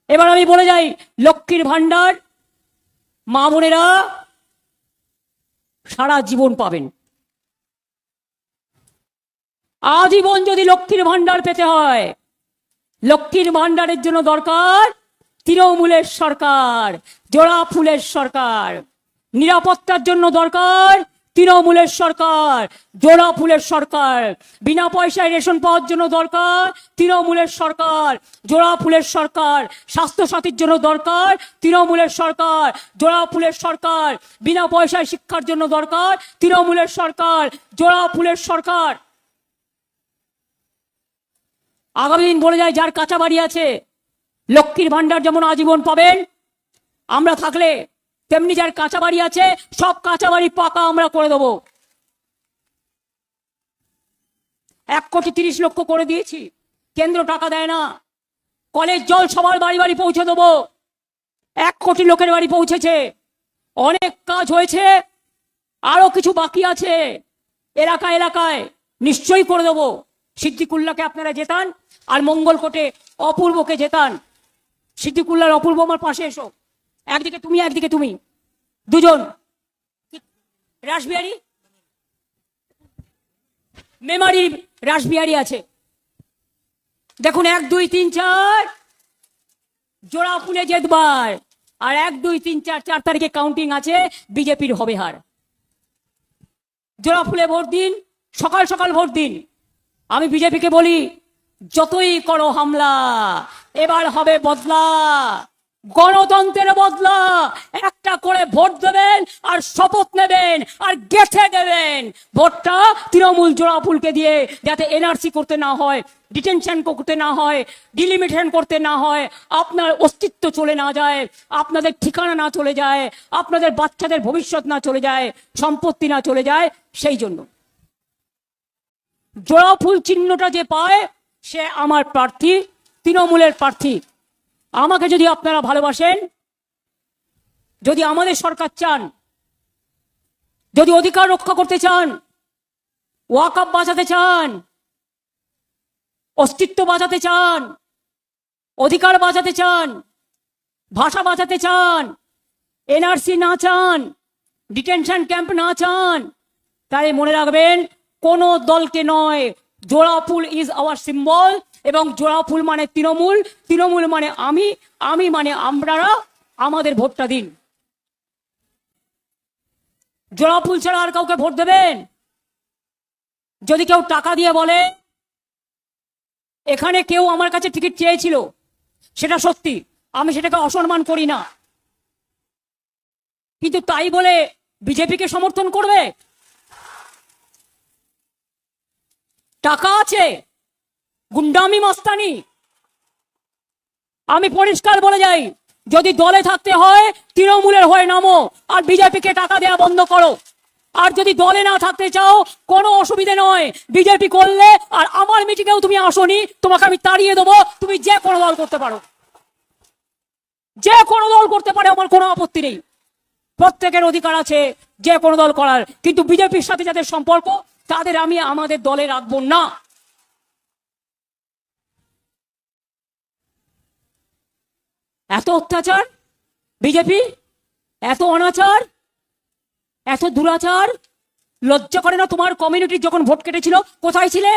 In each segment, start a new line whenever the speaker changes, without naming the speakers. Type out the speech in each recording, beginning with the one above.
এবার আমি বলে যাই, লক্ষ্মীর ভান্ডার মা বোনেরা সারা জীবন পাবেন। আজীবন যদি লক্ষ্মীর ভান্ডার পেতে হয়, লক্ষ্মীর ভান্ডারের জন্য দরকার তৃণমূলের সরকার, জোড়া ফুলের সরকার। নিরাপত্তার জন্য দরকার তৃণমূলের সরকার, জোড়া ফুলের সরকার। বিনা পয়সায় রেশন পাওয়ার জন্য দরকার তৃণমূলের সরকার, জোড়া ফুলের সরকার। স্বাস্থ্যসাথীর জন্য দরকার তৃণমূলের সরকার, জোড়া ফুলের সরকার। বিনা পয়সায় শিক্ষার জন্য দরকার তৃণমূলের সরকার, জোড়া ফুলের সরকার। আগামী দিন বলে যায়, যার কাঁচা বাড়ি আছে লক্ষ্মীর ভান্ডার যেমন আজীবন পাবেন আমরা থাকলে, তেমনি যার কাঁচা বাড়ি আছে সব কাঁচা বাড়ি পাকা আমরা করে দেবো। 1,30,00,000 করে দিয়েছি, কেন্দ্র টাকা দেয় না। কলের জল সবার বাড়ি বাড়ি পৌঁছে দেবো, 1 কোটি লোকের বাড়ি পৌঁছেছে। অনেক কাজ হয়েছে, আরো কিছু বাকি আছে। এলাকায় এলাকায় নিশ্চয়ই করে দেবো। সিদ্দিকুল্লাহকে আপনারা জেতান, আর মঙ্গলকোটে অপূর্বকে জেতান। সিদ্দিকুল্লাহর অপূর্ব আমার পাশে এসো, একদিকে তুমি একদিকে তুমি, দুজন। রাসবিহারী, মেমারি রাসবিহারী আছে, দেখুন 1, 2, 3, 4 জোড়া ফুলে জেতবার। আর 1, 2, 3, 4 4 তারিখে কাউন্টিং আছে, বিজেপির হবে হার। জোড়া ফুলে ভোট দিন, সকাল সকাল ভোট দিন। আমি বিজেপিকে বলি, যতই করো হামলা, এবার হবে বদলা, গণতন্ত্রের বদলা। একটা করে ভোট দেবেন আর শপথ নেবেন আর গেঁথে দেবেন ভোটটা তৃণমূল জোড়া ফুলকে দিয়ে, যাতে এনআরসি করতে না হয়, ডিটেনশন করতে না হয়, ডিলিমিটেশন করতে না হয়, আপনার অস্তিত্ব চলে না যায়, আপনাদের ঠিকানা না চলে যায়, আপনাদের বাচ্চাদের ভবিষ্যৎ না চলে যায়, সম্পত্তি না চলে যায়। সেই জন্য জোড়া ফুল চিহ্নটা যে পায় সে আমার প্রার্থী, তৃণমূলের প্রার্থী। আমাকে যদি আপনারা ভালোবাসেন, যদি আমাদের সরকার চান, যদি অধিকার রক্ষা করতে চান, ওয়াকফ বাঁচাতে চান, অস্তিত্ব বাঁচাতে চান, অধিকার বাঁচাতে চান, ভাষা বাঁচাতে চান, এনআরসি না চান, ডিটেনশন ক্যাম্প না চান, তাই মনে রাখবেন কোন দলকে নয়, জোড়া ফুল ইজ আওয়ার সিম্বল। এবং জোড়া ফুল মানে তৃণমূল, তৃণমূল মানে আমি, আমি মানে আমরারা। আমাদের ভোটটা দিন। জোড়া ফুল ছাড়া আর কাউকে ভোট দেবেন? যদি কেউ টাকা দিয়ে বলে, এখানে কেউ আমার কাছে টিকিট চেয়েছিল, সেটা সত্যি, আমি সেটাকে অসম্মান করি না, কিন্তু তাই বলে বিজেপিকে সমর্থন করবে? টাকা আছে, গুন্ডামি মস্তানি। আমি পরিষ্কার বলে যাই, যদি দলে থাকতে হয় তৃণমূলের হয়ে নামো আর বিজেপিকে টাকা দেওয়া বন্ধ করো। আর যদি দলে না থাকতে চাও কোনো অসুবিধে নয়, বিজেপি করলে আর আমার মিটিংয়েও তুমি আসনি, তোমাকে আমি তাড়িয়ে দেবো। তুমি যে কোনো দল করতে পারো, যে কোনো দল করতে পারে, আমার কোনো আপত্তি নেই। প্রত্যেকের অধিকার আছে যে কোনো দল করার, কিন্তু বিজেপির সাথে যাদের সম্পর্ক তাদের আমি আমাদের দলে রাখবো না। এত অত্যাচার বিজেপি, এত অনাচার, এত দুরাচার, লজ্জা করে না তোমার? কমিউনিটির যখন ভোট কেটেছিল কোথায় ছিলে?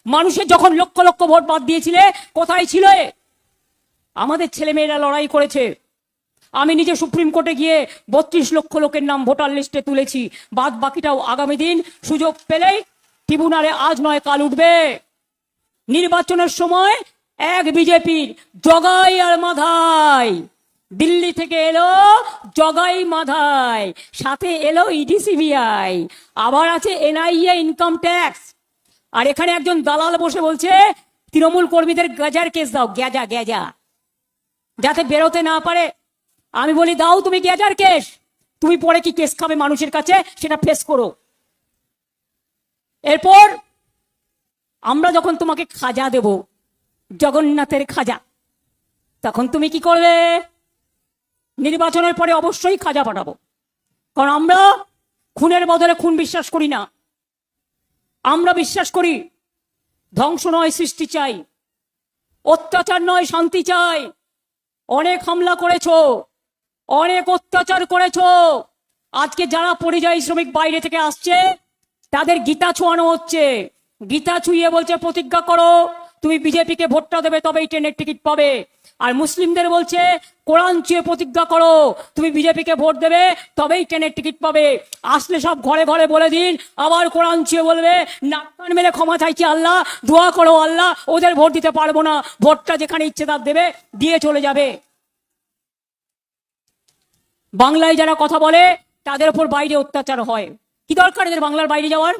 মানুষের যখন লক্ষ লক্ষ ভোট বাদ দিয়েছিলে কোথায় ছিলে? আমাদের ছেলেমেয়েরা লড়াই করেছে। আমি নিজে সুপ্রিম কোর্টে গিয়ে 32 লক্ষ লোকের নাম ভোটার লিস্টে তুলেছি। বাদ বাকিটাও আগামী দিন সুযোগ পেলেই ট্রিবিউনালে আজ নয় কাল উঠবে। নির্বাচনের সময় এক বিজেপির জগাই আর মাধাই, দিল্লি থেকে এলো জগাই মাধাই, সাথে এলো ইডি সিবিআই, আবার আছে এনআইএ ইনকাম ট্যাক্স। আর এখানে একজন দালাল বসে বলছে তৃণমূল কর্মীদের গেজার কেস দাও, গেজা গেজা, যাতে বেরোতে না পারে। আমি বলি দাও তুমি গেজার কেস, তুমি পরে কি কেস খাবে মানুষের কাছে সেটা ফেস করো। এরপর আমরা যখন তোমাকে খাজা দেব, জগন্নাথের খাজা, তখন তুমি কি করবে? নির্বাচনের পরে অবশ্যই খাজা পাঠাবো, কারণ আমরা খুনের বদলে খুন বিশ্বাস করি না। আমরা বিশ্বাস করি ধ্বংস নয় সৃষ্টি চাই। অত্যাচার নয়, শান্তি চাই। অনেক হামলা করেছো, অনেক অত্যাচার করেছো। আজকে যারা পরিযায়ী শ্রমিক বাইরে থেকে আসছে তাদের গীতা ছোঁয়ানো হচ্ছে। গীতা ছুঁয়ে বলছে প্রতিজ্ঞা করো তুমি বিজেপিকে ভোটটা দেবে তবেই ট্রেনের টিকিট পাবে। আর মুসলিমদের বলছে কোরআন ছুঁয়ে প্রতিজ্ঞা করো তুমি বিজেপিকে ভোট দেবে তবেই ট্রেনের টিকিট পাবে। আসলে সব ঘরে ঘরে বলে দিন, আবার কোরআন ছুঁয়ে বলবে নাক কান মেরে ক্ষমা চাইছি আল্লাহ, দোয়া করো আল্লাহ, ওদের ভোট দিতে পারবো না, ভোটটা যেখানে ইচ্ছে তার দেবে, দিয়ে চলে যাবে। বাংলায় যারা কথা বলে তাদের উপর বাইরে অত্যাচার হয়। কি দরকার এদের বাংলার বাইরে যাওয়ার?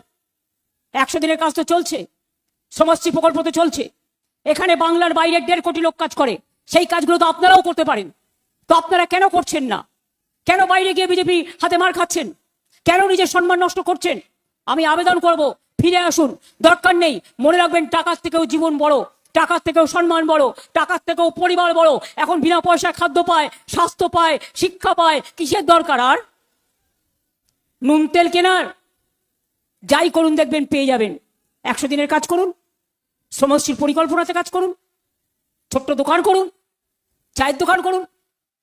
100 দিনের কাজ তো চলছে, শ্রমশ্রী প্রকল্প তো চলছে। এখানে বাংলার বাইরে 1.5 কোটি লোক কাজ করে, সেই কাজগুলো তো আপনারাও করতে পারেন। তো আপনারা কেন করছেন না? কেন বাইরে গিয়ে বিজেপি হাতে মার খাচ্ছেন? কেন নিজের সম্মান নষ্ট করছেন? আমি আবেদন করব ফিরে আসুন। দরকার নেই, মনে রাখবেন টাকার থেকেও জীবন বড়, টাকার থেকেও সম্মান বড়, টাকার থেকেও পরিবার বড়। এখন বিনা পয়সায় খাদ্য পায়, স্বাস্থ্য পায়, শিক্ষা পায়, কিসের দরকার আর? নুন তেল কেনার যাই করুন দেখবেন পেয়ে যাবেন। 100 দিনের কাজ করুন, শ্রমশ্রীর পরিকল্পনাতে কাজ করুন, ছোট্ট দোকান করুন, চায়ের দোকান করুন।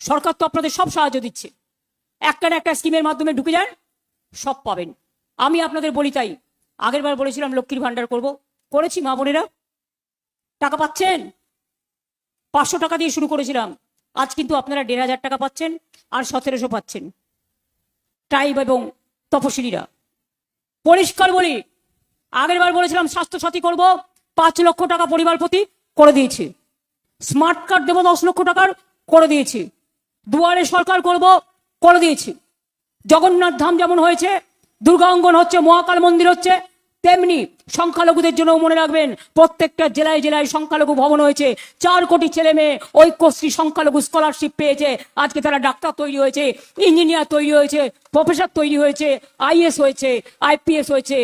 সরকার তো আপনাদের সব সাহায্য দিচ্ছে। একটা না একটা স্কিমের মাধ্যমে ঢুকে যান, সব পাবেন। আমি আপনাদের বলি তাই, আগের বার বলেছিলাম লক্ষ্মীর ভান্ডার করব, করেছি। মা বোনেরা টাকা পাচ্ছেন, 500 টাকা দিয়ে শুরু করেছিলাম, আজ কিন্তু আপনারা 1500 টাকা পাচ্ছেন আর 1700 পাচ্ছেন ট্রাইব এবং তপশিলীরা। পরিষ্কার বলি, আগের বার বলেছিলাম স্বাস্থ্য সাথী করব, 5 লক্ষ টাকা পরিবার প্রতি করে দিয়েছি। স্মার্ট কার্ড দেবো 10 লক্ষ টাকার, করে দিয়েছি। দুয়ারে সরকার করব, করে দিয়েছি। জগন্নাথ ধাম যেমন হয়েছে, দুর্গা অঙ্গন হচ্ছে, মহাকাল মন্দির হচ্ছে, তেমনি সংখ্যালঘুদের জন্য মনে রাখবেন প্রত্যেকটা জেলায় জেলায় সংখ্যালঘু ভবন হয়েছে। 4 কোটি ছেলে মেয়ে ঐক্যশ্রী সংখ্যালঘু স্কলারশিপ পেয়েছে। আজকে তারা ডাক্তার তৈরি হয়েছে, ইঞ্জিনিয়ার তৈরি হয়েছে, প্রফেসর তৈরি হয়েছে, আইএস হয়েছে, আইপিএস হয়েছে,